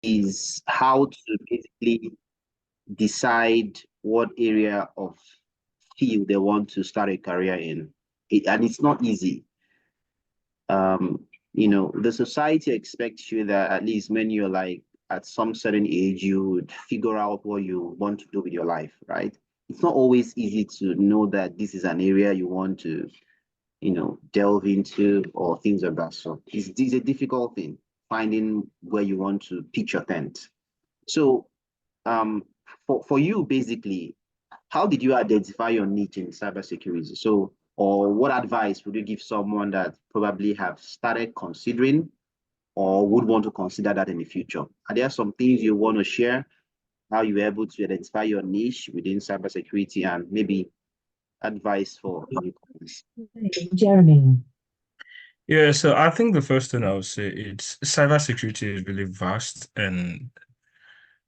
is how to basically decide what area of field they want to start a career in. And it's not easy. Um, the society expects you that at least when you're like at some certain age, you would figure out what you want to do with your life, right? It's not always easy to know that this is an area you want to, delve into or things of that sort. It's a difficult thing, finding where you want to pitch your tent. So, um, for you, basically, how did you identify your niche in cybersecurity? So, or what advice would you give someone that probably have started considering or would want to consider that in the future? Are there some things you want to share? How you were able to identify your niche within cybersecurity and maybe advice for newcomers? Jeremy. Yeah, so I think the first thing I would say is cybersecurity is really vast, and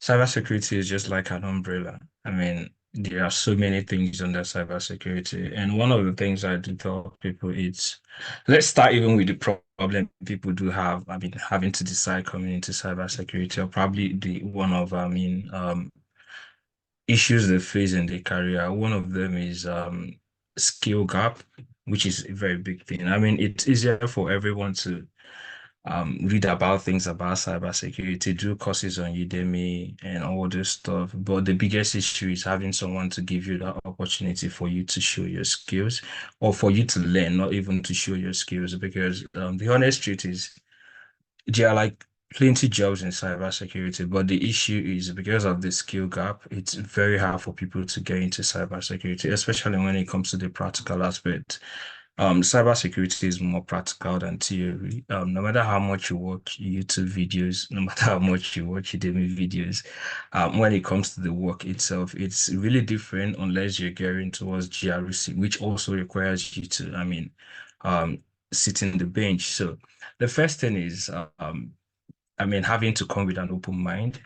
cybersecurity is just like an umbrella. I mean, there are so many things under cybersecurity. And one of the things I do tell people is let's start even with the problem people do have. I mean, having to decide coming into cybersecurity, or probably the one of, issues they face in their career. One of them is skill gap, which is a very big thing. I mean, it's easier for everyone to read about things about cybersecurity, do courses on Udemy and all this stuff. But the biggest issue is having someone to give you that opportunity for you to show your skills or for you to learn, not even to show your skills. Because the honest truth is, there are like plenty jobs in cybersecurity, but the issue is because of the skill gap, it's very hard for people to get into cybersecurity, especially when it comes to the practical aspect. Cybersecurity is more practical than theory. No matter how much you watch YouTube videos, no matter how much you watch Udemy videos, when it comes to the work itself, it's really different unless you're gearing towards GRC, which also requires you to, um, sit in the bench. So the first thing is, having to come with an open mind.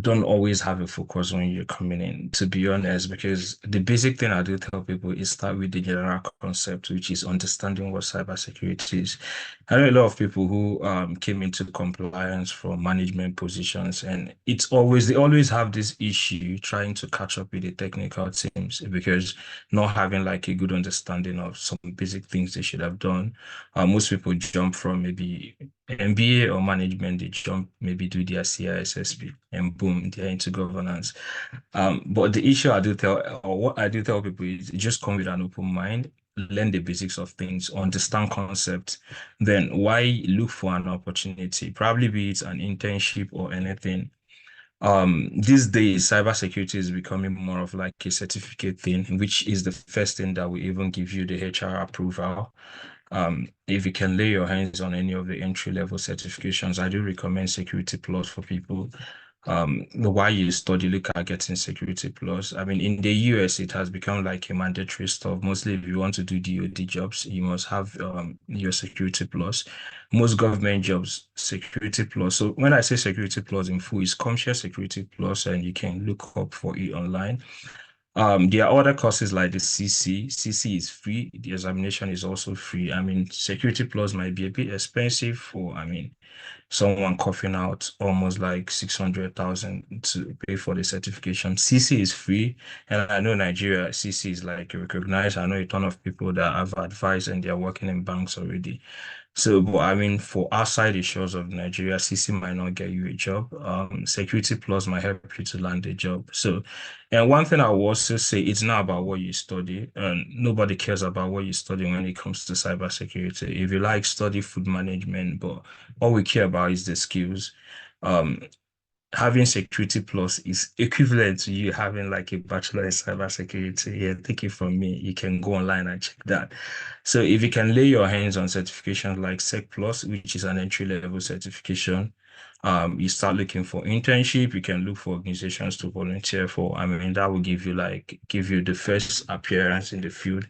Don't always have a focus when you're coming in, to be honest, because the basic thing I do tell people is start with the general concept, which is understanding what cybersecurity is. I know a lot of people who came into compliance from management positions, and they always have this issue trying to catch up with the technical teams because not having like a good understanding of some basic things they should have done. Most people jump from maybe MBA or management, they jump, maybe do their CISSP, and boom, they're into governance. But the issue I do tell, or what I do tell people is just come with an open mind, learn the basics of things, understand concepts, then why look for an opportunity, probably be it an internship or anything. These days, cybersecurity is becoming more of like a certificate thing, which is the first thing that will even give you the HR approval. If you can lay your hands on any of the entry-level certifications, I do recommend Security Plus for people. While you study, look at getting Security Plus. I mean, in the US, it has become like a mandatory stuff. Mostly, if you want to do DoD jobs, you must have your Security Plus. Most government jobs, Security Plus. So when I say Security Plus in full, it's CompShare Security Plus, and you can look up for it online. There are other courses like the CC. CC is free. The examination is also free. I mean, Security Plus might be a bit expensive for, someone coughing out almost like 600,000 to pay for the certification. CC is free. And I know Nigeria, CC is like recognized. I know a ton of people that have advised and they're working in banks already. So, but I mean, for outside the shores of Nigeria, CC might not get you a job. Security Plus might help you to land a job. So, and one thing I will also say, it's not about what you study, and nobody cares about what you study when it comes to cybersecurity. If you like, study food management, but all we care about is the skills. Um, Having Security Plus is equivalent to you having like a bachelor in cybersecurity. Yeah, take it from me. You can go online and check that. So if you can lay your hands on certifications like Sec Plus, which is an entry-level certification, you start looking for internship, you can look for organizations to volunteer for. I mean, that will give you the first appearance in the field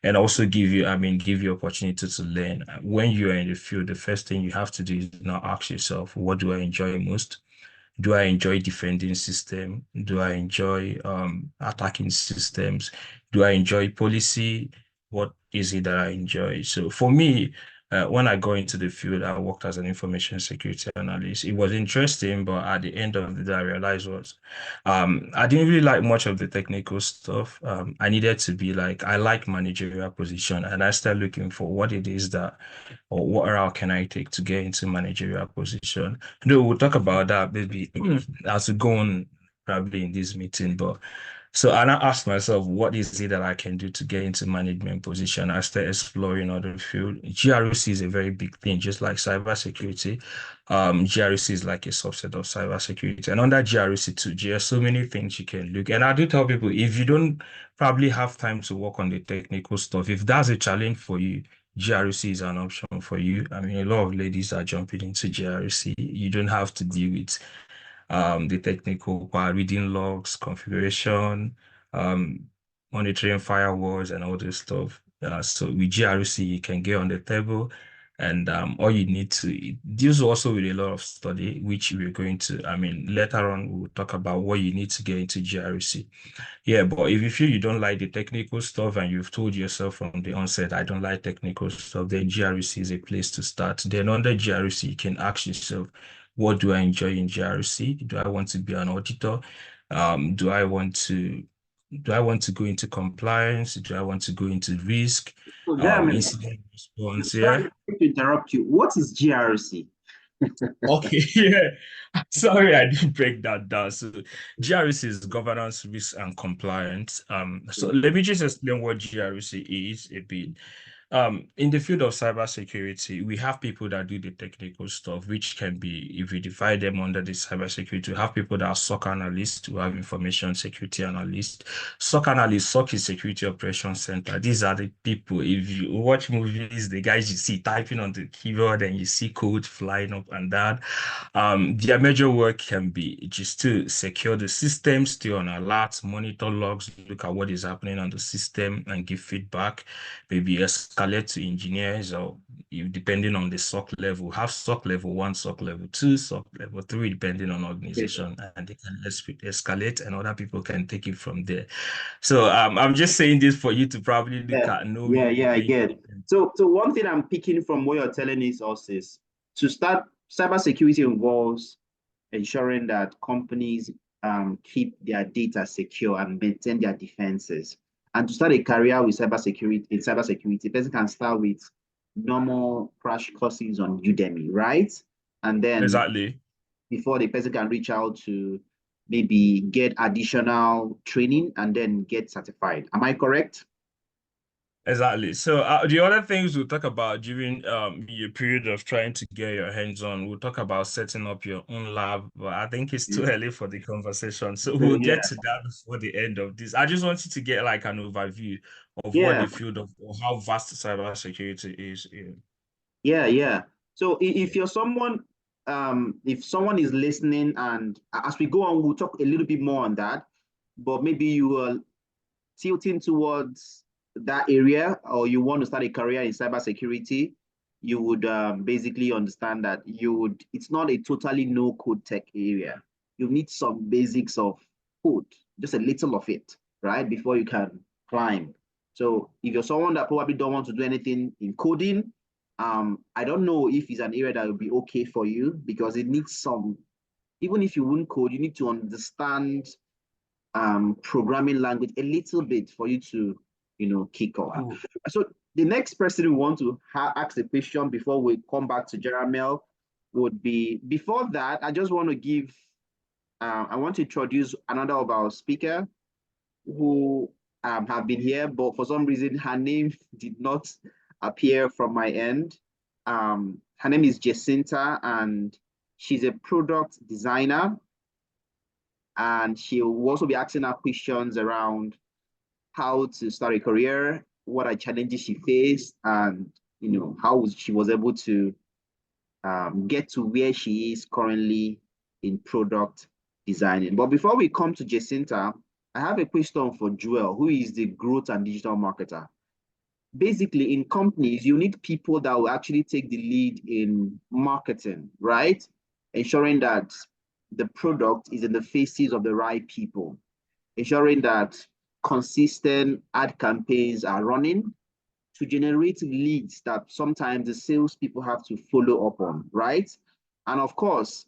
and also give you opportunity to learn. When you are in the field, the first thing you have to do is now ask yourself, what do I enjoy most? Do I enjoy defending system? Do I enjoy attacking systems? Do I enjoy policy? What is it that I enjoy? So for me, When I got into the field, I worked as an information security analyst. It was interesting, but at the end of the day, I realized I didn't really like much of the technical stuff. I needed to be like, I like managerial position, and I started looking for what it is that, or what route can I take to get into managerial position. No, we'll talk about that maybe as we go on probably in this meeting, but so and I asked myself, what is it that I can do to get into management position? I started exploring other field. GRC is a very big thing, just like cybersecurity. GRC is like a subset of cybersecurity. And under GRC too, there are so many things you can look. And I do tell people, if you don't probably have time to work on the technical stuff, if that's a challenge for you, GRC is an option for you. I mean, a lot of ladies are jumping into GRC. You don't have to deal with the technical part, reading logs, configuration, um, monitoring firewalls, and all this stuff. So with GRC, you can get on the table, and all you need to it deals also with a lot of study, which we're going to. I mean, later on we'll talk about what you need to get into GRC. Yeah, but if you feel you don't like the technical stuff and you've told yourself from the onset, I don't like technical stuff, then GRC is a place to start. Then under GRC, you can ask yourself, what do I enjoy in GRC? Do I want to be an auditor? Do I want to go into compliance? Do I want to go into risk? So, Jeremy, Incident response, sorry yeah. to interrupt you. What is GRC? Okay, yeah. Sorry, I didn't break that down. So GRC is governance, risk, and compliance. So let me just explain what GRC is a bit. In the field of cybersecurity, we have people that do the technical stuff, which can be, if we divide them under the cybersecurity, we have people that are SOC analysts, who have information security analysts. SOC analysts, SOC is Security Operations Center. These are the people, if you watch movies, the guys you see typing on the keyboard and you see code flying up and down. Their major work can be just to secure the system, stay on alert, monitor logs, look at what is happening on the system, and give feedback. Maybe escalate to engineers, or depending on the SOC level, have SOC level 1, SOC level 2, SOC level 3, depending on organization, and they can escalate, and other people can take it from there. So I'm just saying this for you to probably look Yeah, at yeah, knowing yeah, I where you get. So one thing I'm picking from what you're telling us is to start cybersecurity involves ensuring that companies keep their data secure and maintain their defenses. And to start a career with cybersecurity, person can start with normal crash courses on Udemy, right? And then exactly. before the person can reach out to maybe get additional training and then get certified. Am I correct? Exactly. So the other things we'll talk about during your period of trying to get your hands on, we'll talk about setting up your own lab, but I think it's too Yeah. early for the conversation. So So, we'll yeah, get to that before the end of this. I just wanted to get like an overview of what yeah, the field of or how vast cybersecurity is. yeah, yeah. So if you're someone, if someone is listening, and as we go on, we'll talk a little bit more on that. But maybe you are tilting towards that area, or you want to start a career in cybersecurity, you would basically understand that it's not a totally no code tech area. You need some basics of code, just a little of it, right? Before you can climb. So if you're someone that probably don't want to do anything in coding, I don't know if it's an area that will be okay for you, because it needs some, even if you wouldn't code, you need to understand programming language a little bit for you to, kick off. Cool. So the next person we want to ask the question before we come back to Jerahmeel would be, before that, I just want to I want to introduce another of our speaker who have been here, but for some reason her name did not appear from my end. Her name is Jacinta, and she's a product designer, and she will also be asking her questions around how to start a career, what are challenges she faced, and how she was able to get to where she is currently in product designing. But before we come to Jacinta, I have a question for Joel, who is the growth and digital marketer. Basically, in companies, you need people that will actually take the lead in marketing, right? Ensuring that the product is in the faces of the right people, ensuring that consistent ad campaigns are running, to generate leads that sometimes the salespeople have to follow up on, right? And of course,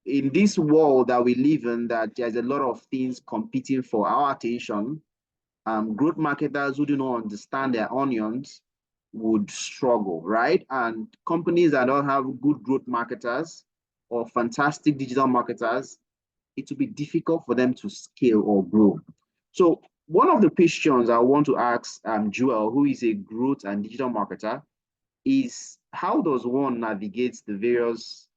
in this world that we live in, that there's a lot of things competing for our attention, growth marketers who do not understand their onions would struggle, right? And companies that don't have good growth marketers or fantastic digital marketers, it will be difficult for them to scale or grow. So one of the questions I want to ask Joel, who is a growth and digital marketer, is how does one navigate the various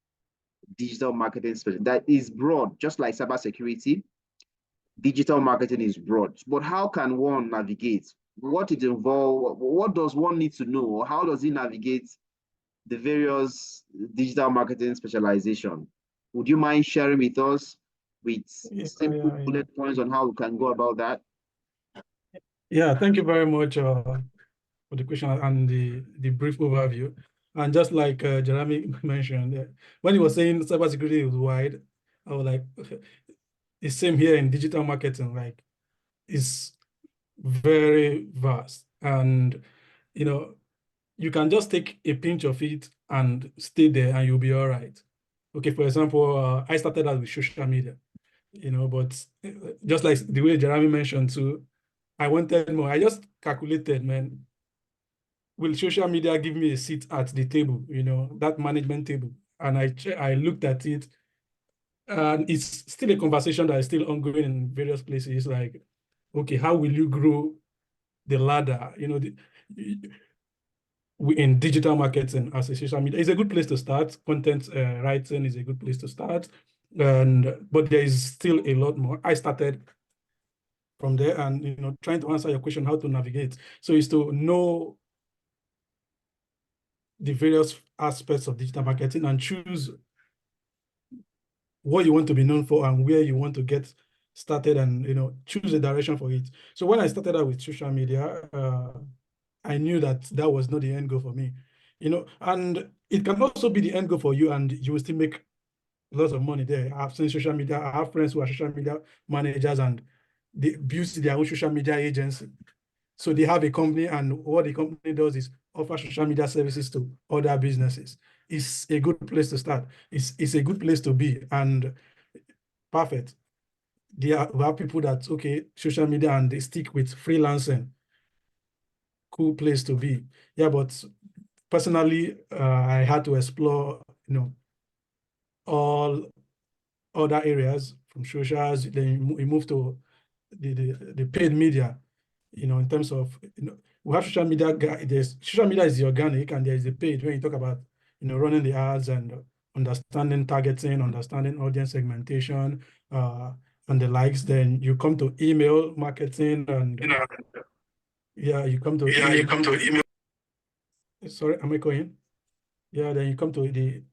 digital marketing space that is broad, just like cybersecurity? Digital marketing is broad, but how can one navigate? What it involves? What does one need to know? Or how does he navigate the various digital marketing specialization? Would you mind sharing with us with simple bullet points on how we can go about that? Yeah, thank you very much for the question and the brief overview. And just like Jerahmeel mentioned, when he was saying cybersecurity is wide, I was like, it's same here in digital marketing, like it's very vast. And, you know, you can just take a pinch of it and stay there and you'll be all right. Okay, for example, I started out with social media, but just like the way Jerahmeel mentioned too, I wanted more. I just calculated, man, will social media give me a seat at the table, that management table? And I looked at it, and it's still a conversation that is still ongoing in various places. Like, okay, how will you grow the ladder? In digital marketing as a social media, it's a good place to start. Content writing is a good place to start, but there is still a lot more. I started from there, and trying to answer your question, how to navigate. So is to know the various aspects of digital marketing and choose what you want to be known for and where you want to get started, and choose a direction for it. So when I started out with social media, I knew that was not the end goal for me, and it can also be the end goal for you, and you will still make lots of money there. I've seen social media. I have friends who are social media managers, and they build their own social media agency. So they have a company, and what the company does is offer social media services to other businesses. It's a good place to start. It's a good place to be, and perfect. We have people that, okay, social media, and they stick with freelancing. Cool place to be. Yeah, but personally, I had to explore, all other areas from socials. Then we moved to the paid media, in terms of, we have social media. There's social media is the organic, and there's the paid, when you talk about, running the ads and understanding targeting, understanding audience segmentation, and the likes. Then you come to email marketing, and you come to email. Sorry, am I going? Yeah, then you come to the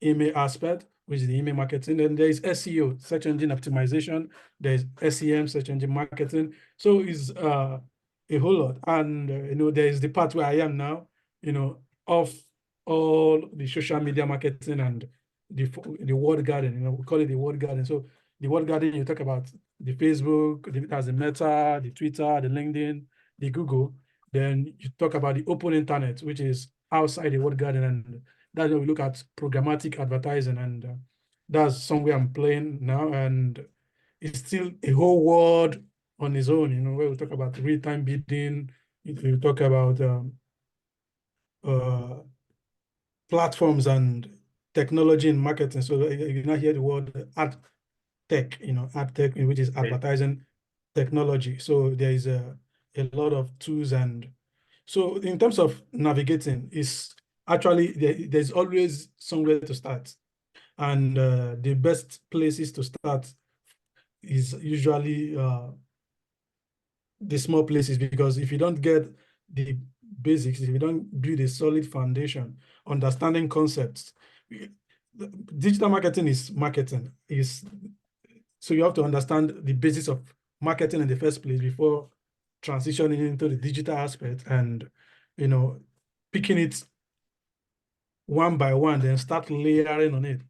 email aspect, which is the email marketing. Then there is SEO, search engine optimization. There's SEM, search engine marketing. So it's a whole lot. And there is the part where I am now, of all the social media marketing and the word garden. We call it the word garden. So the word garden, you talk about the Facebook, there's the Meta, the Twitter, the LinkedIn, the Google. Then you talk about the open internet, which is outside the word garden, and that's where we look at programmatic advertising, and that's somewhere I'm playing now, and it's still a whole world on its own, where we talk about real-time bidding, we talk about platforms and technology in marketing. So you now hear the word ad tech, ad tech, which is advertising technology. So there is a lot of tools, and so in terms of navigating, is actually there's always somewhere to start, and the best places to start is usually the small places, because if you don't get the basics, if you don't build a solid foundation, understanding concepts, digital marketing is marketing. So you have to understand the basis of marketing in the first place before transitioning into the digital aspect, and picking it one by one, then start layering on it.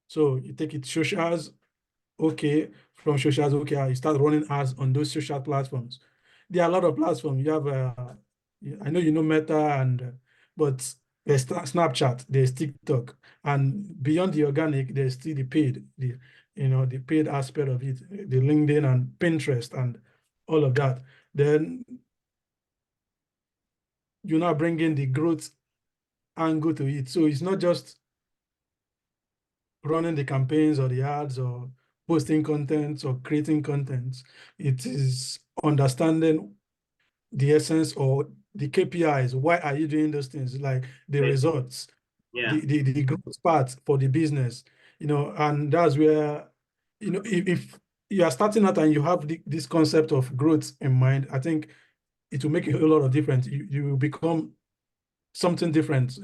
So you take it socials, okay, from socials, okay, you start running ads on those social platforms. There are a lot of platforms. You have I know you know Meta, and but there's Snapchat, there's TikTok, and beyond the organic, there's still the paid, the paid aspect of it, the LinkedIn and Pinterest and all of that. Then you now bring in the growth angle to it. So it's not just running the campaigns or the ads or posting content or creating content. It is understanding the essence or the KPIs. Why are you doing those things? Like the results, Yeah. the growth part for the business, and that's where, if you are starting out and you have this concept of growth in mind, I think it will make a whole lot of difference. You will become something different,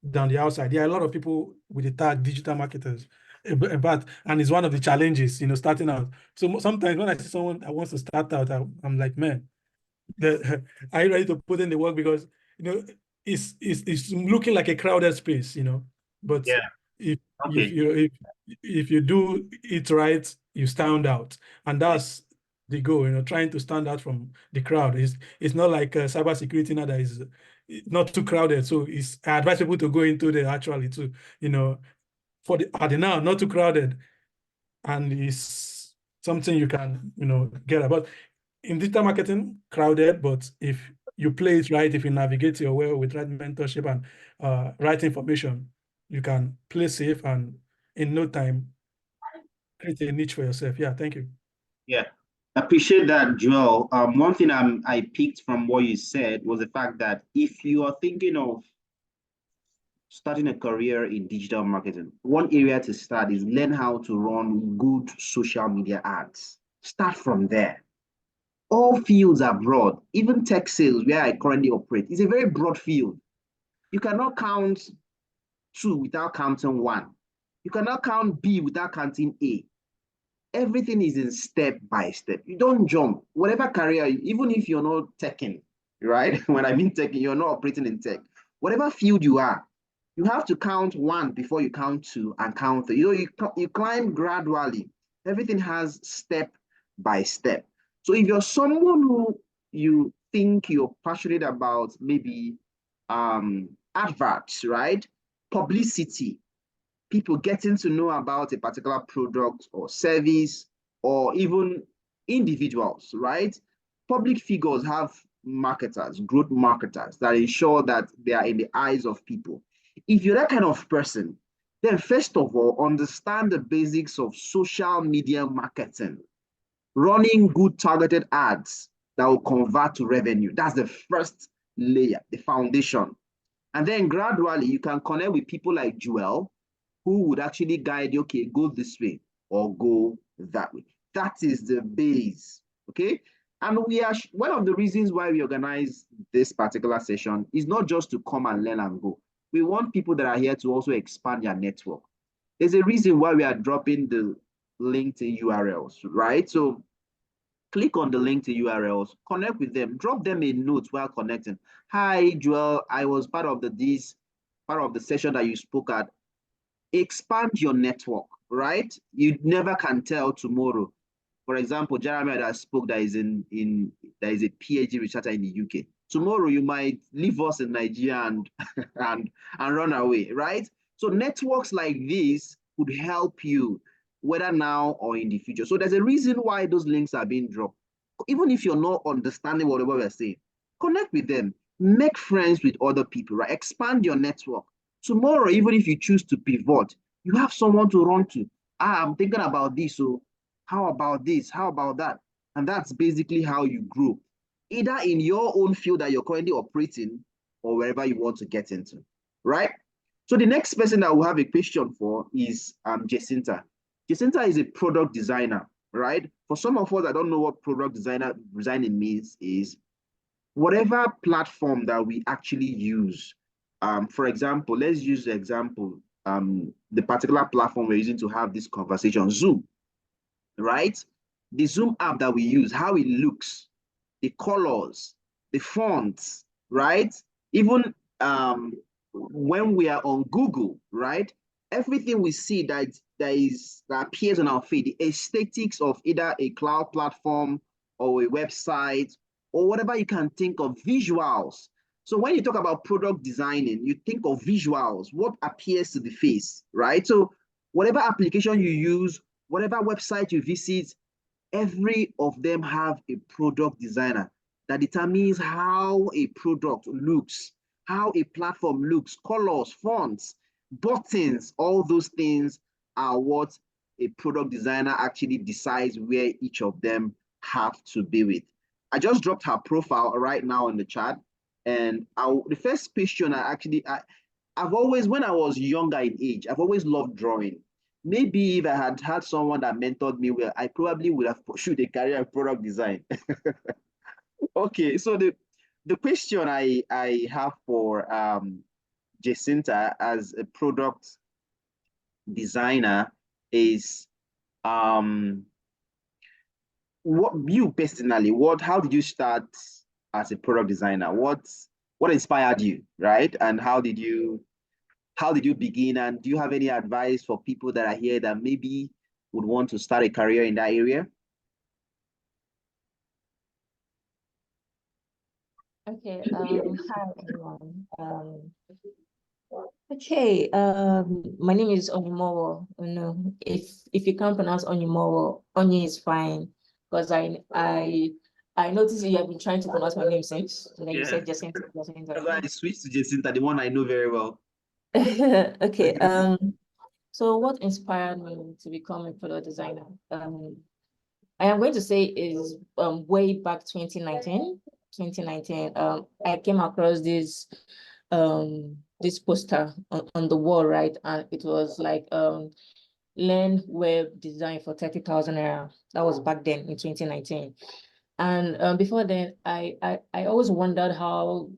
than the outside. There are a lot of people with the tag digital marketers, but and it's one of the challenges, starting out. So sometimes when I see someone that wants to start out, I'm like, man, are you ready to put in the work? Because it's looking like a crowded space, but Yeah. if Okay. if you do it right, you stand out, and that's the goal. Trying to stand out from the crowd. It's not like cybersecurity now that is not too crowded. So I advise people to go into the actually to for the at the now not too crowded, and it's something you can get about. In digital marketing, crowded, but if you play it right, if you navigate your way with right mentorship and right information, you can play safe and in no time create a niche for yourself. Yeah, thank you. Yeah. Appreciate that, Joel. One thing I picked from what you said was the fact that if you are thinking of starting a career in digital marketing, one area to start is learn how to run good social media ads. Start from there. All fields are broad. Even tech sales, where I currently operate, is a very broad field. You cannot count 2 without counting 1. You cannot count B without counting A. Everything is in step by step. You don't jump. Whatever career, even if you're not teching, right? When I mean teching, you're not operating in tech. Whatever field you are, you have to count 1 before you count 2 and count 3. You climb gradually. Everything has step by step. So if you're someone who you think you're passionate about, maybe adverts, right? Publicity, people getting to know about a particular product or service, or even individuals, right? Public figures have marketers, growth marketers that ensure that they are in the eyes of people. If you're that kind of person, then first of all, understand the basics of social media marketing, running good targeted ads that will convert to revenue. That's the first layer, the foundation. And then gradually you can connect with people like Joel, who would actually guide you, okay, go this way or go that way. That is the base, okay? And one of the reasons why we organize this particular session is not just to come and learn and go. We want people that are here to also expand their network. There's a reason why we are dropping the LinkedIn URLs, right? So click on the LinkedIn URLs, connect with them, drop them a note while connecting. Hi, Joel, I was part of the session that you spoke at. Expand your network, right? You never can tell tomorrow. For example, Jerahmeel that spoke that is that is a PhD researcher in the UK. Tomorrow you might leave us in Nigeria and run away, right? So networks like this could help you, whether now or in the future. So there's a reason why those links are being dropped. Even if you're not understanding whatever we're saying, connect with them, make friends with other people, right? Expand your network. Tomorrow, even if you choose to pivot, you have someone to run to. I'm thinking about this, so how about this? How about that? And that's basically how you grow, either in your own field that you're currently operating or wherever you want to get into, right? So the next person that we'll have a question for is Jacinta. Jacinta is a product designer, right? For some of us that don't know what product designing means, is whatever platform that we actually use. For example, let's use the example, the particular platform we're using to have this conversation, Zoom, right? The Zoom app that we use, how it looks, the colors, the fonts, right? Even when we are on Google, right? Everything we see that appears on our feed, the aesthetics of either a cloud platform or a website or whatever you can think of, visuals. So when you talk about product designing, you think of visuals, what appears to the face, right? So whatever application you use, whatever website you visit, every of them have a product designer that determines how a product looks, how a platform looks, colors, fonts, buttons, all those things are what a product designer actually decides where each of them have to be with. I just dropped her profile right now in the chat. And the first question I've always, when I was younger in age, I've always loved drawing. Maybe if I had had someone that mentored me well, I probably would have pursued a career in product design. Okay, so the question I have for Jacinta as a product designer is what you personally, how did you start as a product designer? What inspired you, right? And how did you begin? And do you have any advice for people that are here that maybe would want to start a career in that area? Okay. Hi everyone. Okay. My name is Onyemowo. No, if you can't pronounce Onyemowo, Onye is fine. Because I noticed you have been trying to pronounce my name since. And then you said Jacinta. That's why I switched to Jacinta, the one I know very well. Okay. So what inspired me to become a product designer? I am going to say is way back 2019. I came across this poster on the wall, right? And it was like learn web design for 30,000 naira. That was back then in 2019. And before then, I always wondered how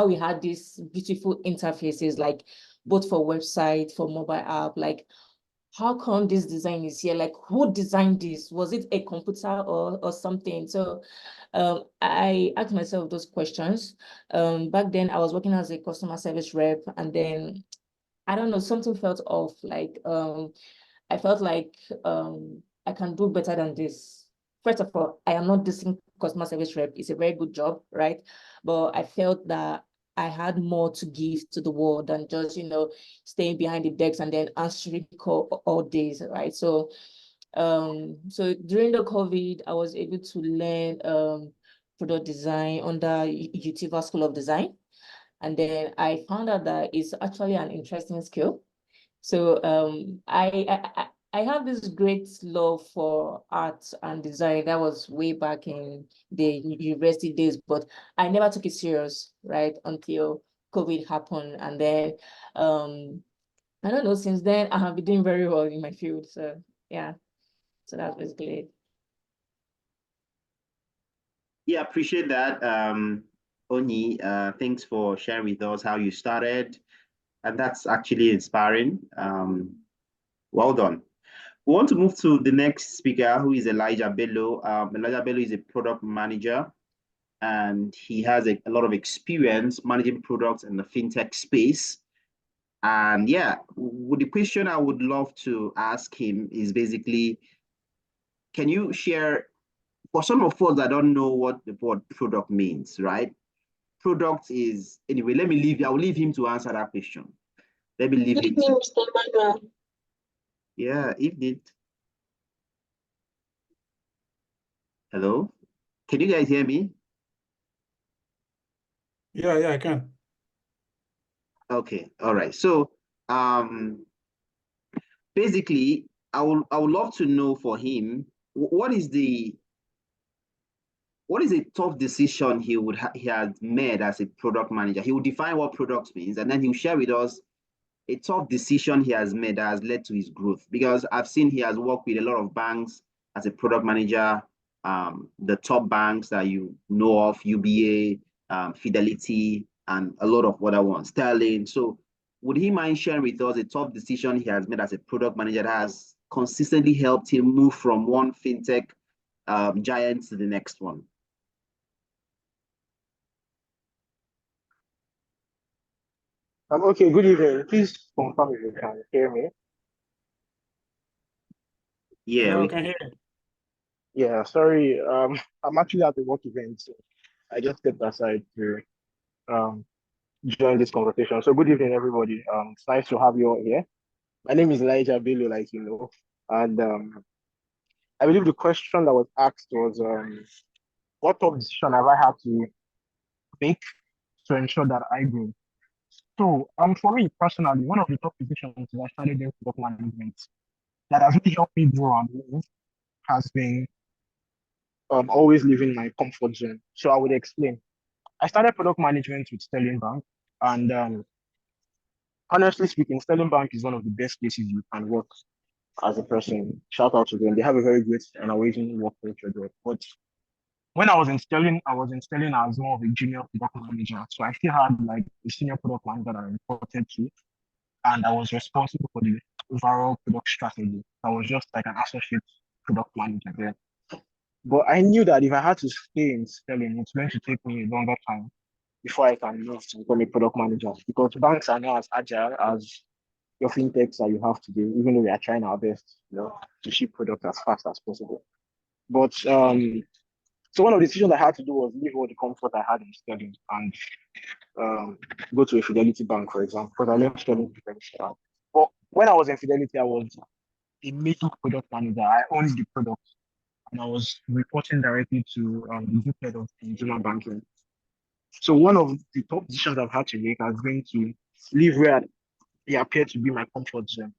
we had these beautiful interfaces, like both for website, for mobile app, like how come this design is here? Like, who designed this? Was it a computer or something? So I asked myself those questions. Back then, I was working as a customer service rep, and then, I don't know, something felt off. Like, I felt like I can do better than this. First of all, I am not dissing customer service rep. It's a very good job, right? But I felt that I had more to give to the world than just, staying behind the decks and then answering call all days, right? So, so during the COVID, I was able to learn product design under Utiva School of Design. And then I found out that it's actually an interesting skill. So I have this great love for art and design. That was way back in the university days, but I never took it serious, right? Until COVID happened. And then I don't know, since then I have been doing very well in my field. So yeah, so that's basically it. Yeah, appreciate that. Oni, thanks for sharing with us how you started. And that's actually inspiring. Well done. We want to move to the next speaker, who is Elijah Bello. Elijah Bello is a product manager, and he has a lot of experience managing products in the fintech space. And yeah, the question I would love to ask him is basically, can you share, for some of us that don't know what the word product means, right? Product is, anyway, I will leave him to answer that question. Let me leave Good him. evening, Mr. Emmanuel. Yeah, evening. Hello? Can you guys hear me? Yeah, I can. Okay, all right. So basically, I would love to know for him, what is a tough decision he has made as a product manager. He will define what product means, and then he'll share with us a tough decision he has made that has led to his growth. Because I've seen he has worked with a lot of banks as a product manager, the top banks that you know of, UBA, Fidelity, and a lot of other ones, Sterling. So would he mind sharing with us a tough decision he has made as a product manager that has consistently helped him move from one fintech giant to the next one? Okay, good evening. Please confirm if you can hear me. Yeah, Yeah, we I can hear you. Yeah, sorry. I'm actually at the work event. So I just stepped aside to join this conversation. So good evening, everybody. It's nice to have you all here. My name is Bello, like you know, and I believe the question that was asked was, what top decision have I had to make to ensure that I grow? So, for me personally, one of the top decisions that I started doing product management that has really helped me grow and move has been always leaving my comfort zone. So I would explain. I started product management with Sterling Bank, and honestly speaking, Sterling Bank is one of the best places you can work as a person. Shout out to them. They have a very great and amazing work culture there. But when I was in Sterling as more of a junior product manager. So I still had like a senior product manager that I reported to, and I was responsible for the overall product strategy. I was just like an associate product manager there. But I knew that if I had to stay in Sterling, it's going to take me a longer time before I can move to become a product manager, because banks are not as agile as your fintechs that you have today, even though we are trying our best, to ship products as fast as possible. But so one of the decisions I had to do was leave all the comfort I had in Sterling and go to a Fidelity Bank, for example, because I left Sterling to finish. But when I was in Fidelity, I was a middle product manager. I owned the product, and I was reporting directly to the group head of consumer banking. So one of the top decisions I've had to make has been to leave where it appeared to be my comfort zone.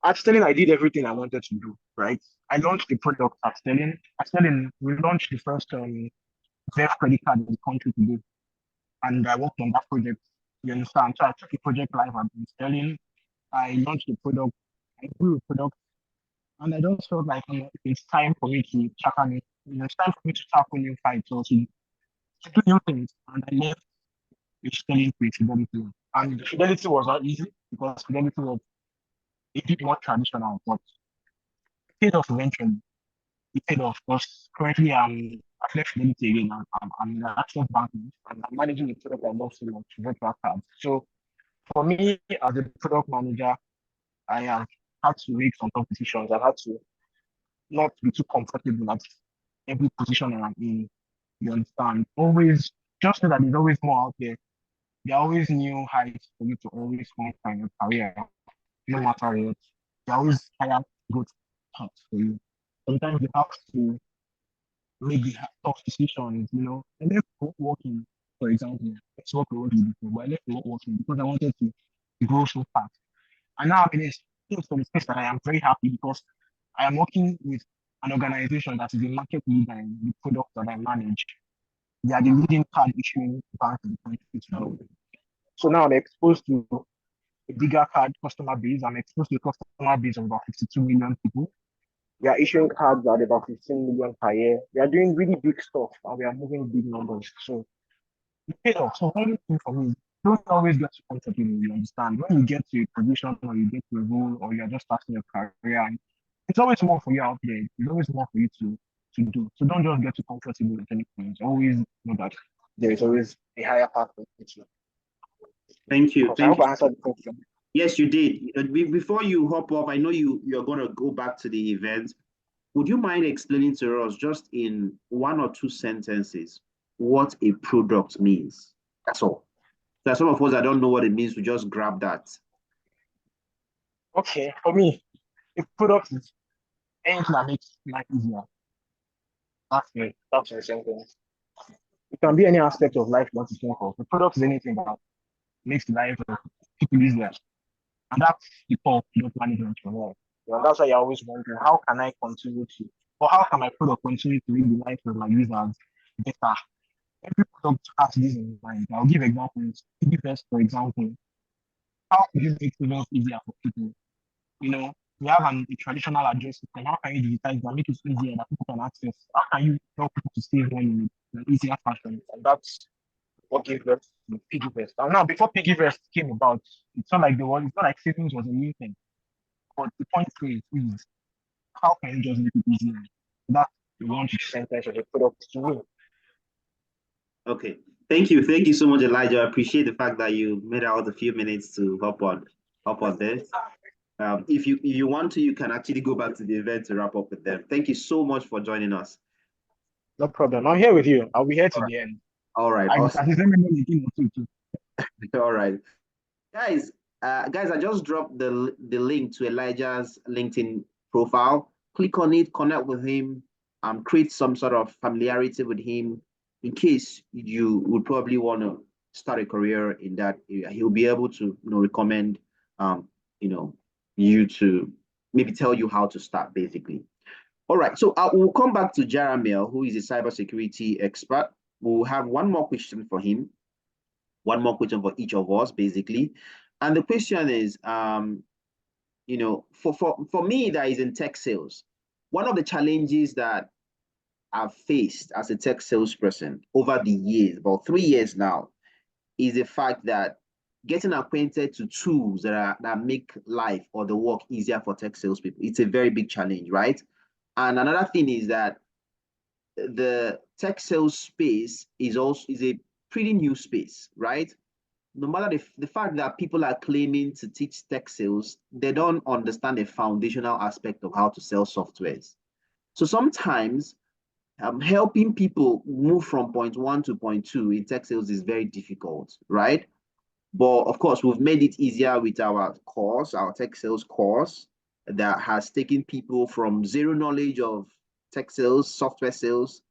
At Sterling, I did everything I wanted to do, right? I launched the product at Sterling. At Sterling, we launched the first VEF credit card in the country today, and I worked on that project. You understand? So I took the project live at Sterling. I launched the product. I grew the product, and I just felt like it's time for me to tackle it. It's time for me to tackle new fights or to do new things. And I left with Sterling with Fidelity. And Fidelity was not easy because Fidelity was a bit more traditional, but it paid off eventually. It paid off because currently I've left Fidelity again. I'm in the actual banking and I'm managing the product I love so much, virtual cards. So for me, as a product manager, I have had to make some tough decisions. I've had to not be too comfortable at every position I'm in. You understand? Always just know that there's always more out there. There are always new heights for you to always find in your career, no matter what. There are always higher growth paths for you. Sometimes you have to make the tough decisions, I left working, for example. Let's work remotely before, but I left working because I wanted to grow so fast. And now I'm in a space that I am very happy because I am working with an organization that is a market leader in the product that I manage. They are the leading card issuing bank in the country. So now I'm exposed to a bigger card customer base. I'm exposed to a customer base of about 52 million people. We are issuing cards at about 15 million per year. We are doing really big stuff and we are moving big numbers. So it paid off. So one thing for me, don't always get too comfortable, you understand. When you get to a position or you get to a role or you're just starting your career, and it's always more for you out there. It's always more for you to do. So don't just get too comfortable with anything. Always know that there is always a higher path for you. Thank you. I hope I answered the question. Yes, you did. Before you hop off, I know you're going to go back to the event. Would you mind explaining to us just in 1 or 2 sentences what a product means? That's all. There are some of us that don't know what it means. We just grab that. Okay, for me, a product is anything that makes life easier. That's me. That's my sentence. It can be any aspect of life you want to think of. The product is anything that makes the life of people easier. And that's the core of product management for me. That's why you're always wondering, how can I continue to, or how can my product continue to make the life of my users better? Every product has this in mind. I'll give examples. PiggyVest, for example. How could you make things easier for people? We have a traditional address system. How can you digitize that, make it easier that people can access? How can you help people to save money in an easier fashion? And that's what gave birth to PiggyVest. And now, before PiggyVest came about, it's not like savings was a new thing. But the point is how can you just make it easier? That's the one sentence of the product to me. Okay. Thank you. Thank you so much, Elijah. I appreciate the fact that you made out a few minutes to hop on this. If you want to, you can actually go back to the event to wrap up with them. Thank you so much for joining us. No problem. I'm here with you. I'll be here to the end. All right, I awesome. let me know the thing too. All right, guys. Guys, I just dropped the link to Elijah's LinkedIn profile. Click on it, connect with him, create some sort of familiarity with him in case you would probably want to start a career in that area. He'll be able to, recommend, you know, you to maybe tell you how to start, basically. All right, so we'll come back to Jerahmeel, who is a cybersecurity expert. We'll have one more question for him, one more question for each of us, basically. And the question is, for me that is in tech sales, one of the challenges that I've faced as a tech salesperson over the years, about 3 years now, is the fact that getting acquainted to tools that make life or the work easier for tech salespeople. It's a very big challenge, right? And another thing is that the tech sales space is a pretty new space, right? No matter the fact that people are claiming to teach tech sales, they don't understand the foundational aspect of how to sell softwares. So sometimes helping people move from point one to point two in tech sales is very difficult, right? But of course, we've made it easier with our course, our tech sales course, that has taken people from zero knowledge of tech sales, software sales,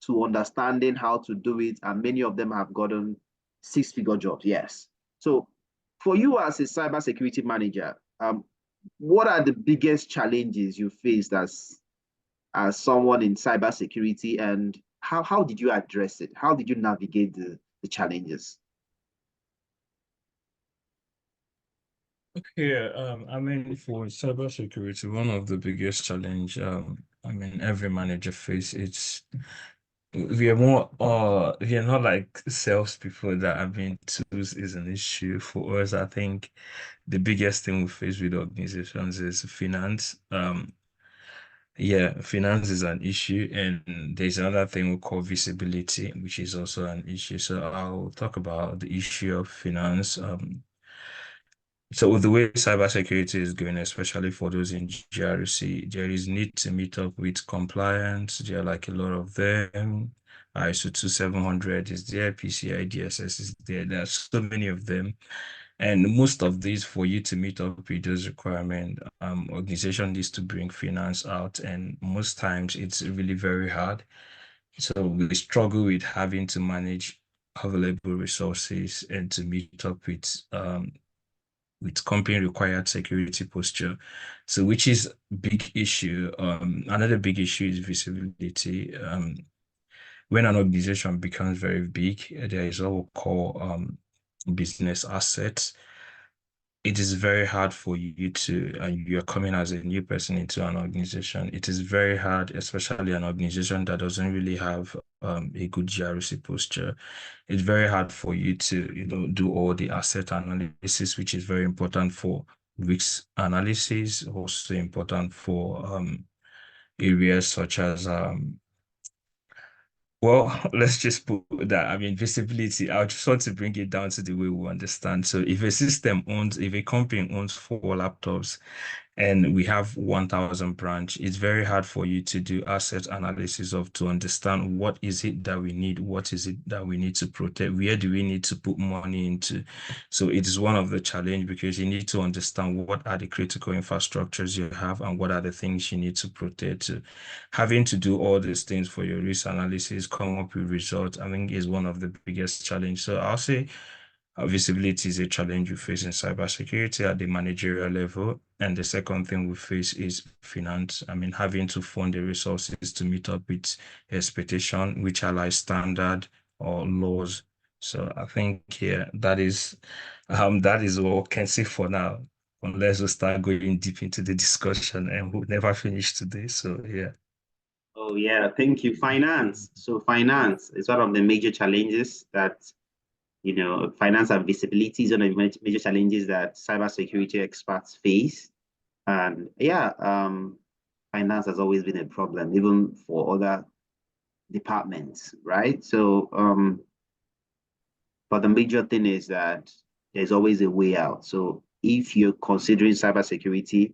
to understanding how to do it. And many of them have gotten six-figure jobs, yes. So for you as a cybersecurity manager, what are the biggest challenges you faced as someone in cybersecurity, and how did you address it? How did you navigate the challenges? Okay, I mean, for cybersecurity, one of the biggest challenge, I mean, every manager face, it's we are more, we are not like salespeople that, I mean, tools is an issue for us. I think the biggest thing we face with organizations is finance. Yeah, finance is an issue, and there's another thing we call visibility, which is also an issue. So I'll talk about the issue of finance. So with the way cybersecurity is going, especially for those in GRC, there is need to meet up with compliance. There are like a lot of them. ISO 2700 is there, PCI DSS is there. There are so many of them. And most of these, for you to meet up with those requirements, organization needs to bring finance out. And most times it's really very hard. So we struggle with having to manage available resources and to meet up with company required security posture. So which is big issue. Another big issue is visibility. When an organization becomes very big, there is what we call business assets. It is very hard for you to, and you're coming as a new person into an organization. It is very hard, especially an organization that doesn't really have a good GRC posture. It's very hard for you to, do all the asset analysis, which is very important for risk analysis, also important for areas such as well, let's just put that. I mean, visibility, I just want to bring it down to the way we understand. So if a company owns 4 laptops, and we have 1,000 branch, it's very hard for you to do asset analysis to understand what is it that we need, what is it that we need to protect, where do we need to put money into. So it is one of the challenge, because you need to understand what are the critical infrastructures you have and what are the things you need to protect. So having to do all these things for your risk analysis, come up with results, I think is one of the biggest challenge. So I'll say visibility is a challenge we face in cybersecurity at the managerial level. And the second thing we face is finance. I mean, having to fund the resources to meet up with expectation, which are like standard or laws. So I think, yeah, that is what we can say for now, unless we start going deep into the discussion, and we'll never finish today. So yeah. Oh yeah, thank you. Finance. So finance is one of the major challenges that, finance and visibility is one of the major challenges that cybersecurity experts face. And yeah, finance has always been a problem, even for other departments, right? So, but the major thing is that there's always a way out. So if you're considering cybersecurity,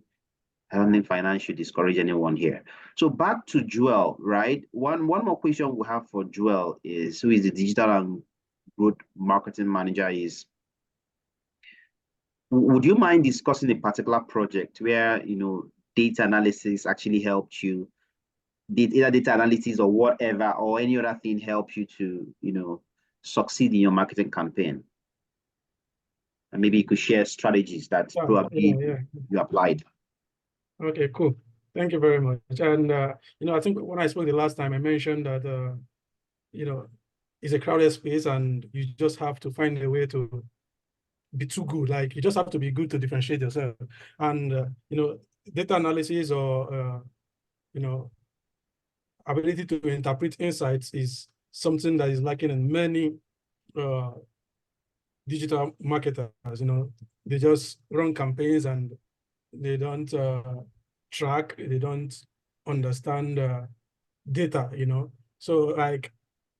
I don't think finance should discourage anyone here. So back to Joel, right? One more question we have for Joel is, who is the digital and growth marketing manager, is, would you mind discussing a particular project where, you know, data analysis actually helped you, either data analysis or whatever, or any other thing help you to, you know, succeed in your marketing campaign? And maybe you could share strategies that probably you applied. Okay, cool. Thank you very much. And, you know, I think when I spoke the last time, I mentioned that, you know, it's a crowded space and you just have to find a way to be too good. Like, you just have to be good to differentiate yourself. And, you know, data analysis or, you know, ability to interpret insights is something that is lacking in many digital marketers. You know, they just run campaigns and they don't track, they don't understand data, you know. So like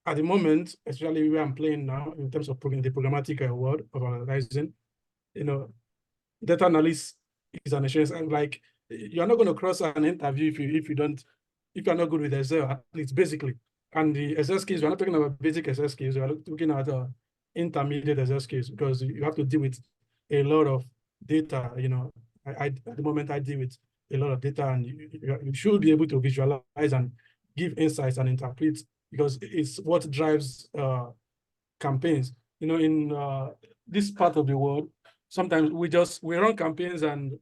at the moment, especially where I'm playing now in terms of the programmatic world of analyzing, you know, data analyst is an assurance. And like, you're not going to cross an interview if you're not good with Excel, at least basically. And the Excel skills, we're not talking about basic Excel skills, we're looking at intermediate Excel skills, because you have to deal with a lot of data. You know, at the moment I deal with a lot of data, and you should be able to visualize and give insights and interpret, because it's what drives campaigns. You know, in this part of the world, sometimes we run campaigns and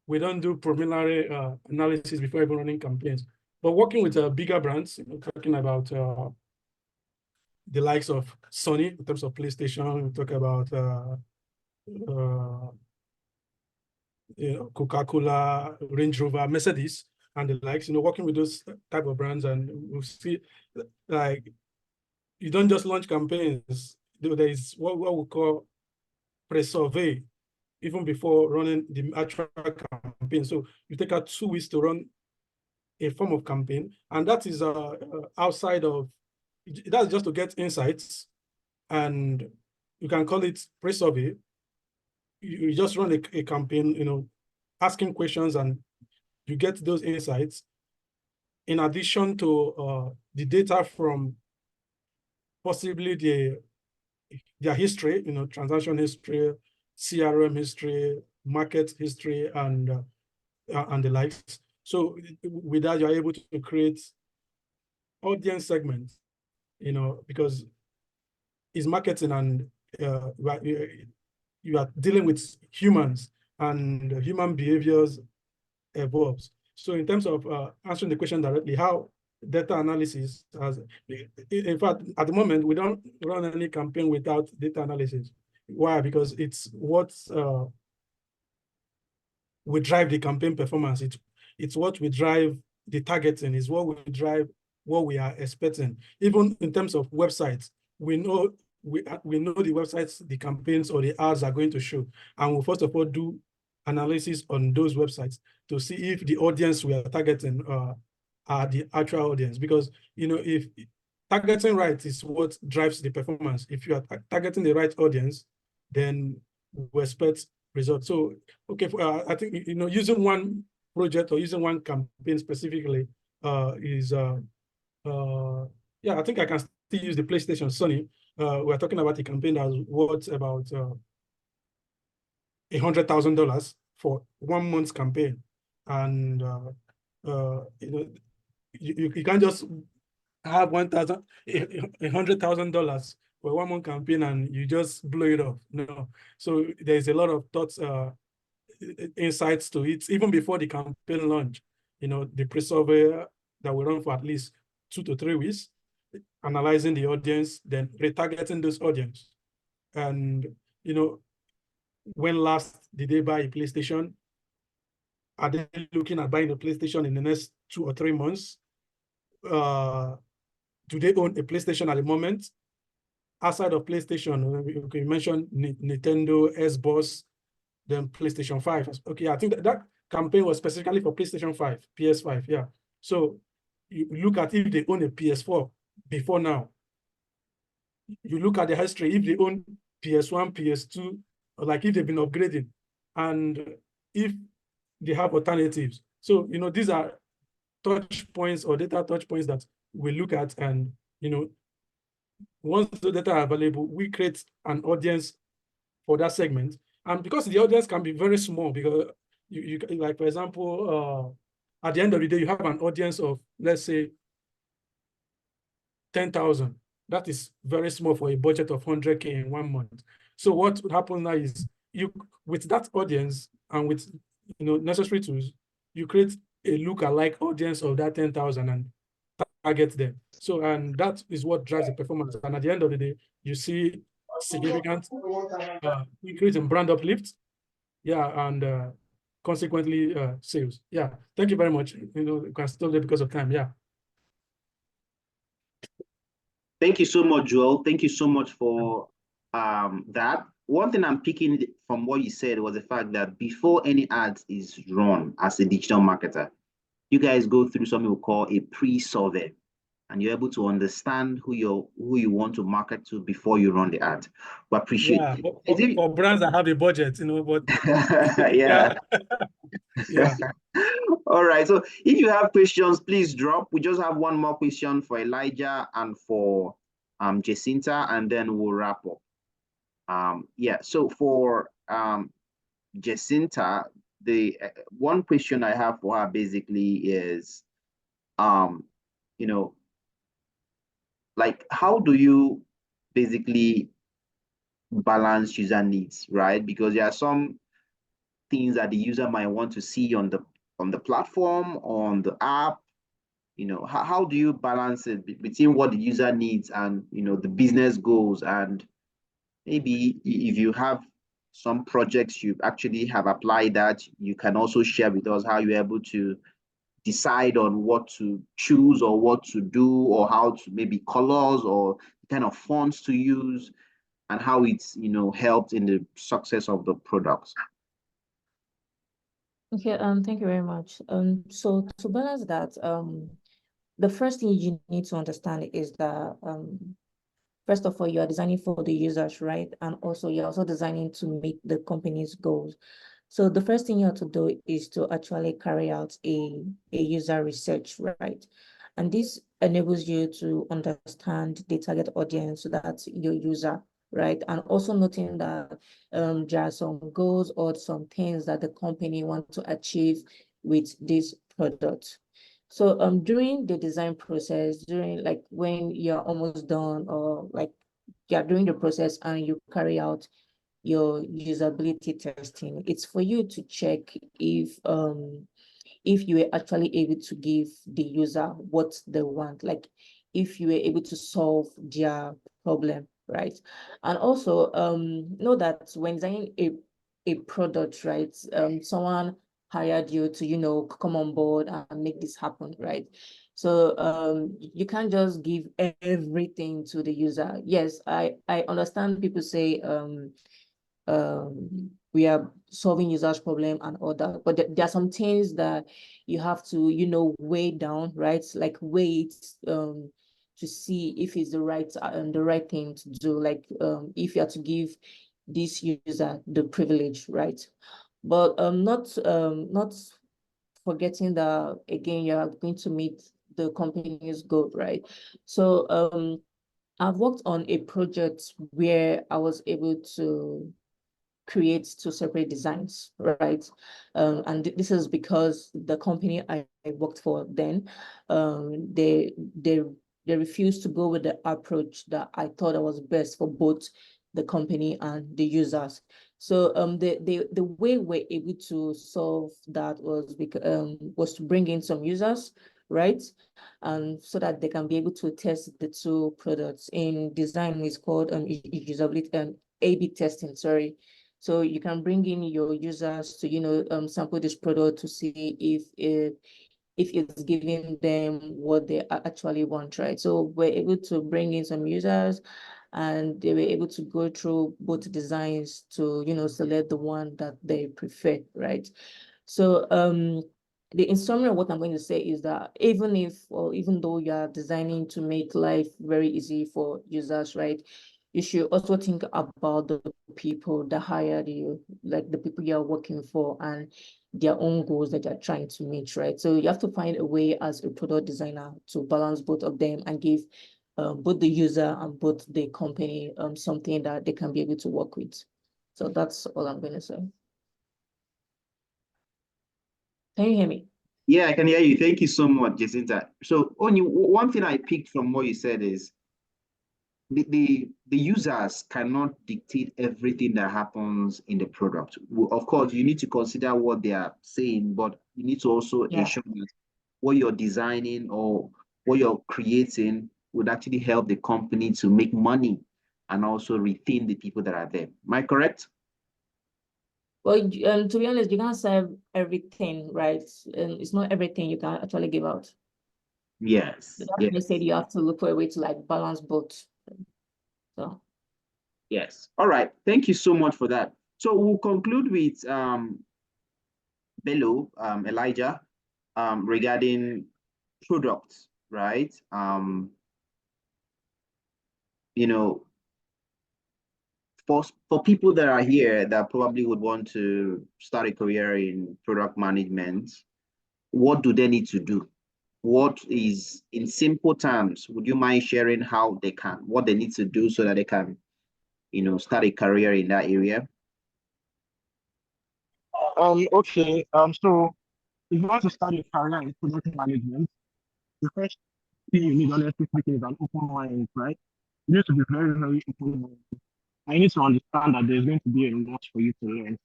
we don't do preliminary analysis before even running campaigns. But working with bigger brands, you know, talking about the likes of Sony in terms of PlayStation, we talk about you know, Coca-Cola, Range Rover, Mercedes, and the likes. You know, working with those type of brands, and we see like you don't just launch campaigns. There is what we call pre-survey, even before running the actual campaign. So you take out 2 weeks to run a form of campaign, and that is outside of, that's just to get insights, and you can call it pre-survey. You just run a campaign, you know, asking questions, and you get those insights in addition to the data from possibly their history, you know, transaction history, CRM history, market history, and the likes. So with that, you're able to create audience segments, you know, because it's marketing, and you are dealing with humans, and human behaviors evolves. So in terms of answering the question directly, how data analysis has, in fact, at the moment, we don't run any campaign without data analysis. Why? Because it's what we drive the campaign performance. It's what we drive the targeting, is what we drive what we are expecting. Even in terms of websites, we know the websites, the campaigns or the ads are going to show. And we first of all do analysis on those websites to see if the audience we are targeting are the actual audience. Because, you know, if targeting right is what drives the performance. If you are targeting the right audience, then we expect results. So, okay, I think, you know, using one project or using one campaign specifically is, yeah, I think I can still use the PlayStation Sony. We're talking about a campaign that was worth about $100,000 for 1 month's campaign. And, you know, you can't just have $100,000 for 1 month campaign and you just blow it off. No. So there's a lot of thoughts, insights to it, even before the campaign launch. You know, the pre-survey that we run for at least 2 to 3 weeks, analyzing the audience, then retargeting those audience. And, you know, when last did they buy a PlayStation? Are they looking at buying a PlayStation in the next 2 or 3 months? Do they own a PlayStation at the moment? Outside of PlayStation, you can mention Nintendo, Xbox, then PlayStation 5. Okay, I think that campaign was specifically for PlayStation 5, PS5, yeah. So you look at if they own a PS4 before now. You look at the history, if they own PS1, PS2, or like if they've been upgrading, and if they have alternatives. So, these are touch points or data touch points that we look at, and, once the data are available, we create an audience for that segment. And because the audience can be very small, because you like, for example, at the end of the day, you have an audience of, let's say, 10,000. That is very small for a budget of 100K in 1 month. So what would happen now is, with that audience and with necessary tools, you create a look-alike audience of that 10,000 and target them. So, and that is what drives the performance. And at the end of the day, you see significant increase in brand uplift, and consequently sales. Yeah, thank you very much. You can stop there because of time. Yeah. Thank you so much, Joel. Thank you so much for that. One thing I'm picking from what you said was the fact that before any ads is run as a digital marketer, you guys go through something we call a pre-survey, and you're able to understand who you want to market to before you run the ad. We appreciate it. For brands that have a budget, but yeah. Yeah. All right. So if you have questions, please drop. We just have one more question for Elijah and for Jacinta, and then we'll wrap up. Yeah. So for Jacinta, the one question I have for her basically is, like, how do you basically balance user needs, right? Because there are some things that the user might want to see on the platform, on the app. How do you balance it between what the user needs and the business goals? And maybe if you have some projects you actually have applied that, you can also share with us how you're able to decide on what to choose or what to do, or how to maybe colors or the kind of fonts to use, and how it's helped in the success of the products. Okay, thank you very much. So to balance that, the first thing you need to understand is that first of all, you are designing for the users, right? And also you're also designing to meet the company's goals. So the first thing you have to do is to actually carry out a user research, right? And this enables you to understand the target audience, so that's your user, right? And also noting that there are some goals or some things that the company wants to achieve with this product. So during the design process, during like when you're almost done, or like you're doing the process and you carry out your usability testing, it's for you to check if you were actually able to give the user what they want, like if you were able to solve their problem, right? And also know that when designing a product, right, someone hired you to come on board and make this happen, right? So you can't just give everything to the user. Yes, I understand people say we are solving users' problem and all that, but there are some things that you have to weigh down, right? Like weigh it to see if it's the right thing to do, like if you have to give this user the privilege, right? But not forgetting that, again, you are going to meet the company's goal, right? So I've worked on a project where I was able to create 2 separate designs, right? And this is because the company I worked for then, they refused to go with the approach that I thought was best for both the company and the users. So the way we're able to solve that was to bring in some users, right? And so that they can be able to test the 2 products. In design, it's called usability A/B testing, sorry. So you can bring in your users to sample this product to see if it's giving them what they actually want, right? So we're able to bring in some users, and they were able to go through both designs to select the one that they prefer, right? So in summary, what I'm going to say is that even though you are designing to make life very easy for users, right, you should also think about the people that hired you, like the people you are working for, and their own goals that they're trying to meet, right? So you have to find a way as a product designer to balance both of them and give both the user and both the company something that they can be able to work with. So that's all I'm going to say. Can you hear me? Yeah, I can hear you. Thank you so much, Jacinta. So, one thing I picked from what you said is the users cannot dictate everything that happens in the product. Of course, you need to consider what they are saying, but you need to also ensure that what you're designing or what you're creating would actually help the company to make money and also retain the people that are there. Am I correct? Well, to be honest, you can't serve everything, right? And it's not everything you can actually give out. Yes. So that's why I said you have to look for a way to like balance both. So yes. All right. Thank you so much for that. So we'll conclude with Bello, Elijah, regarding products, right? You know, for people that are here that probably would want to start a career in product management, what do they need to do? What is, in simple terms, would you mind sharing how they can, what they need to do so that they can, start a career in that area? Okay. So if you want to start a career in product management, the first thing you need, honestly speaking, is an open mind, right? You need to be very, very open minded. I need to understand that there's going to be a lot for you to learn.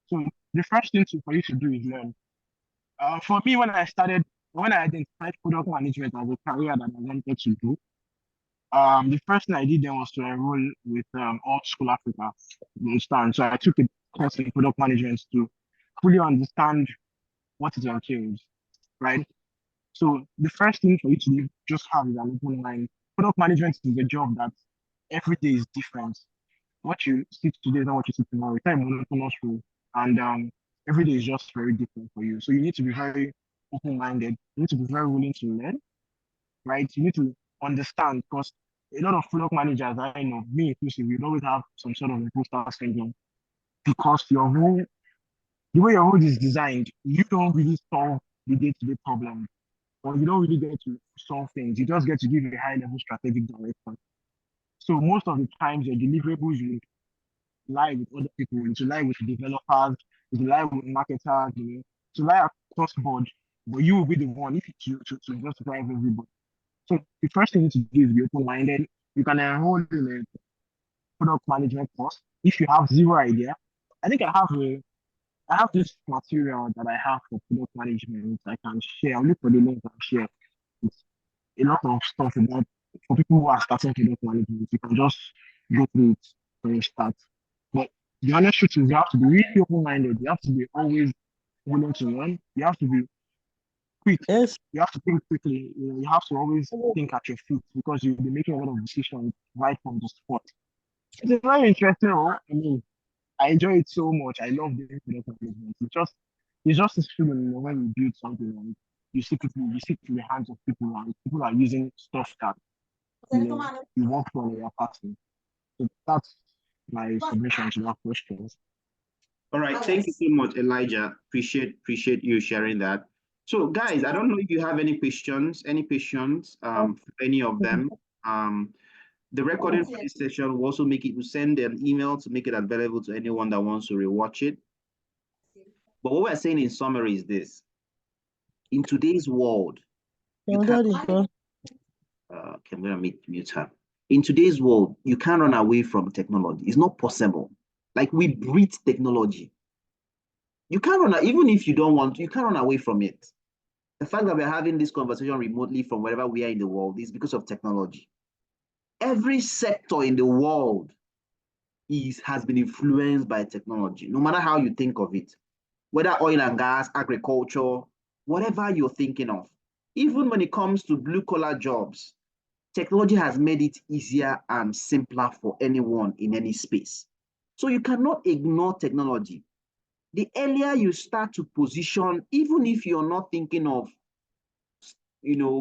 So the first thing for you to do is learn. For me, when I identified product management as a career that I wanted to do, the first thing I did then was to enroll with Alt School Africa. You understand? So I took a course in product management to fully understand what it entails, right? So the first thing for you to just have is an open mind. Product management is a job that every day is different. What you see today is not what you see tomorrow. It's not a monotonous role. And every day is just very different for you. So you need to be very open-minded. You need to be very willing to learn, right? You need to understand, because a lot of product managers, I know, me inclusive, you always have some sort of imposter syndrome, because the way your role is designed, you don't really solve the day-to-day problem, or you don't really get to solve things. You just get to give a high-level strategic direction. So most of the times, your deliverables will lie with other people, to lie with developers, to lie with marketers, to lie across board. But you will be the one if to just drive everybody. So the first thing you need to do is be open-minded. You can enroll in a product management course if you have zero idea. I think I have this material that I have for product management. I can share. I'll look for the link and share. It's a lot of stuff about for people who are starting product management. You can just go through it when you start. But the honest truth is you have to be really open-minded. You have to be always willing to learn. You have to be quick. Yes. You have to think quickly. You have to always think at your feet, because you'll be making a lot of decisions right from the spot. It's a very interesting role. I mean, I enjoy it so much. I love doing product management. It's just this feeling, when you build something and you see to the hands of people, and people are using stuff that you work for and you're passing. So that's my submission to that question. All right, thank you so much, Elijah. Appreciate you sharing that. So, guys, I don't know if you have any questions for any of them. The recording for this session will also we'll send an email to make it available to anyone that wants to rewatch it. But what we're saying in summary is this: in today's world, I'm gonna mute her. In today's world, you can't run away from technology. It's not possible. Like, we breathe technology. You can't run, even if you don't want to, you can't run away from it. The fact that we're having this conversation remotely from wherever we are in the world is because of technology. Every sector in the world has been influenced by technology, no matter how you think of it. Whether oil and gas, agriculture, whatever you're thinking of. Even when it comes to blue-collar jobs, technology has made it easier and simpler for anyone in any space. So you cannot ignore technology. The earlier you start to position, even if you're not thinking of,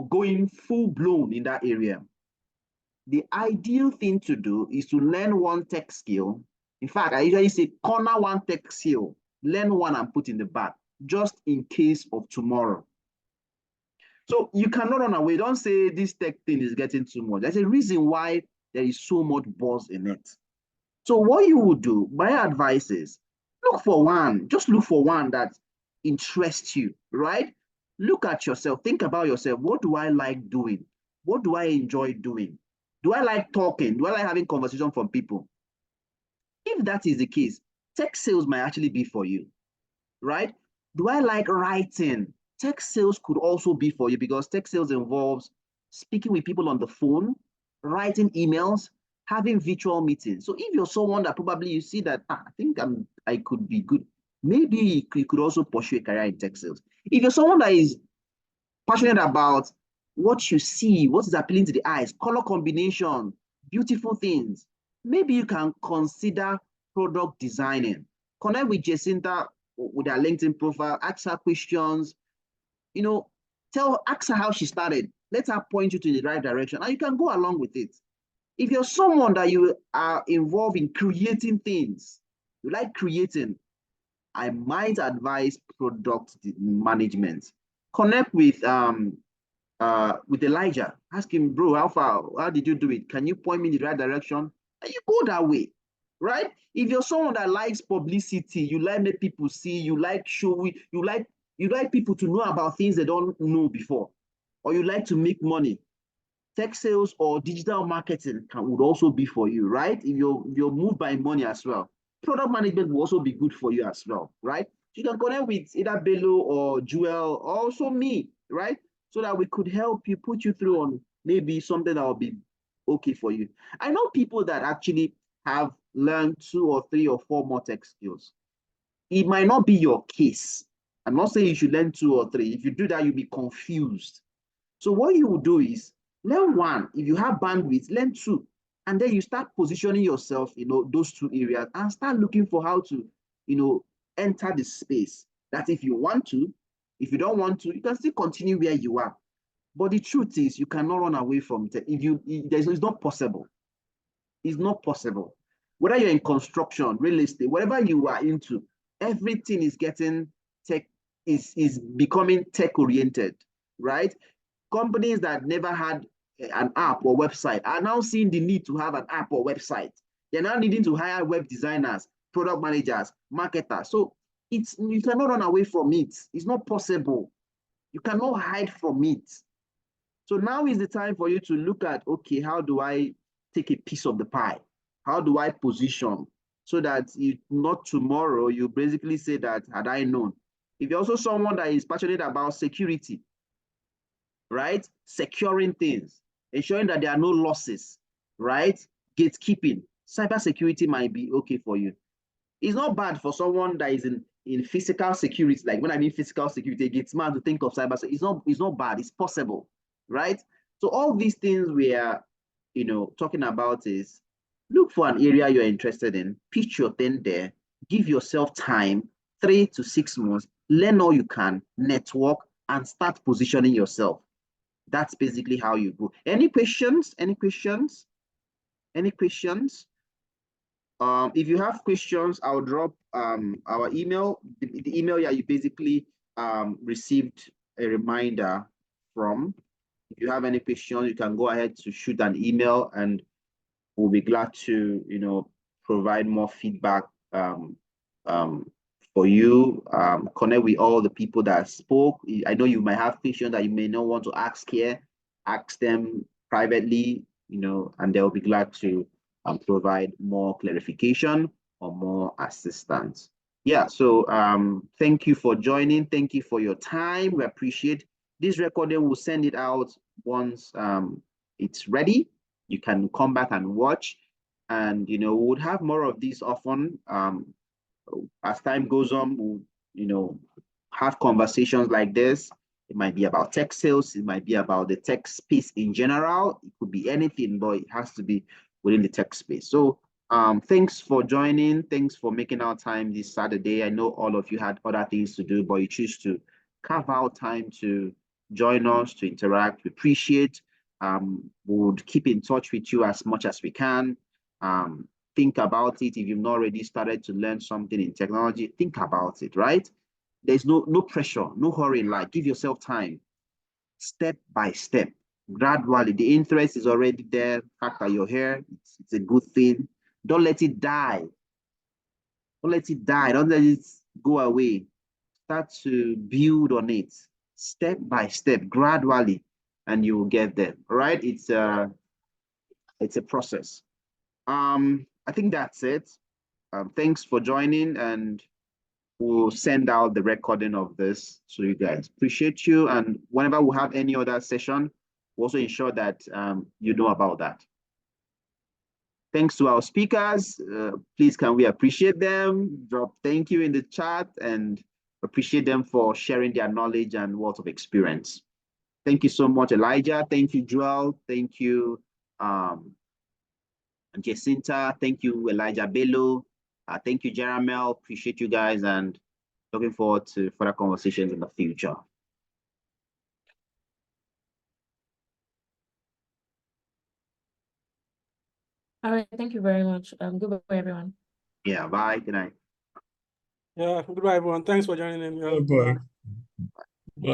going full-blown in that area, the ideal thing to do is to learn one tech skill. In fact, I usually say corner one tech skill learn one and put in the bag, just in case of tomorrow. So you cannot run away. Don't say this tech thing is getting too much. There's a reason why there is so much buzz in it. So what you would do, my advice is, look for one. Just look for one that interests you, right? Look at yourself. Think about yourself. What do I like doing? What do I enjoy doing? Do I like talking? Do I like having conversation from people? If that is the case, tech sales might actually be for you, right? Do I like writing? Tech sales could also be for you, because tech sales involves speaking with people on the phone, writing emails, having virtual meetings. So if you're someone that probably you see that, I think I could be good, maybe you could also pursue a career in tech sales. If you're someone that is passionate about what you see, what is appealing to the eyes, color combination, beautiful things, maybe you can consider product designing. Connect with Jacinta with her LinkedIn profile, ask her questions, ask her how she started. Let her point you to the right direction, and you can go along with it. If you're someone that you are involved in creating things, you like creating, I might advise product management. Connect with Elijah. Ask him, bro, how did you do it? Can you point me in the right direction? And you go that way, right? If you're someone that likes publicity, you like make people see, you like showing, you like people to know about things they don't know before, or you like to make money, tech sales or digital marketing would also be for you, right? If you're moved by money as well, product management will also be good for you as well, right? You can connect with either Bello or Joel, or also me, right? So that we could help you, put you through on maybe something that will be okay for you. I know people that actually have learned 2 or 3 or 4 more tech skills. It might not be your case. I'm not saying you should learn 2 or 3. If you do that, you'll be confused. So what you will do is learn one. If you have bandwidth, learn 2. And then you start positioning yourself, those 2 areas, and start looking for how to, enter the space. That if you want to, if you don't want to, you can still continue where you are. But the truth is, you cannot run away from it. It's not possible. It's not possible. Whether you're in construction, real estate, whatever you are into, everything is getting tech, is becoming tech-oriented, right? Companies that never had an app or website are now seeing the need to have an app or website. They're now needing to hire web designers, product managers, marketers. So you cannot run away from it. It's not possible. You cannot hide from it. So now is the time for you to look at, okay, how do I take a piece of the pie? How do I position so that not tomorrow you basically say that, had I known. If you're also someone that is passionate about security, right? Securing things, ensuring that there are no losses, right? Gatekeeping, cybersecurity might be okay for you. It's not bad for someone that is in physical security. Like when I mean physical security, it gets mad to think of cybersecurity. It's not bad. It's possible, right? So all these things we are, talking about is look for an area you're interested in, pitch your thing there, give yourself time, 3 to 6 months, learn all you can, network, and start positioning yourself. That's basically how you go. Any questions? Any questions? Any questions? If you have questions, I'll drop our email. The email you basically received a reminder from. If you have any questions, you can go ahead to shoot an email, and we'll be glad to provide more feedback for you. Connect with all the people that spoke. I know you might have questions that you may not want to ask here. Ask them privately, and they'll be glad to provide more clarification or more assistance. Yeah, so thank you for joining. Thank you for your time. We appreciate this recording. We'll send it out once it's ready. You can come back and watch, and we would have more of these often. As time goes on, we'll have conversations like this. It might be about tech sales, it might be about the tech space in general. It could be anything, but it has to be within the tech space. So thanks for joining. Thanks for making our time this Saturday. I know all of you had other things to do, but you choose to carve out time to join us, to interact. We appreciate. We would keep in touch with you as much as we can. think about it. If you've not already started to learn something in technology, think about it, right? There's no pressure, no hurry in life. Give yourself time, step by step, gradually. The interest is already there. The fact that you're here, it's a good thing. Don't let it die. Don't let it die. Don't let it go away. Start to build on it, step by step, gradually, and you will get there. All right? It's a process. I think that's it. Thanks for joining, and we'll send out the recording of this to you guys. Appreciate you, and whenever we have any other session, we'll also ensure that you know about that. Thanks to our speakers. Please, can we appreciate them? Drop thank you in the chat and appreciate them for sharing their knowledge and wealth of experience. Thank you so much, Elijah. Thank you, Joel. Thank you, Jacinta. Thank you, Elijah Bello. Thank you, Jerahmeel. Appreciate you guys, and looking forward to further conversations in the future. All right, thank you very much. Goodbye, everyone. Yeah, bye. Good night. Yeah, goodbye, everyone. Thanks for joining in. Bye.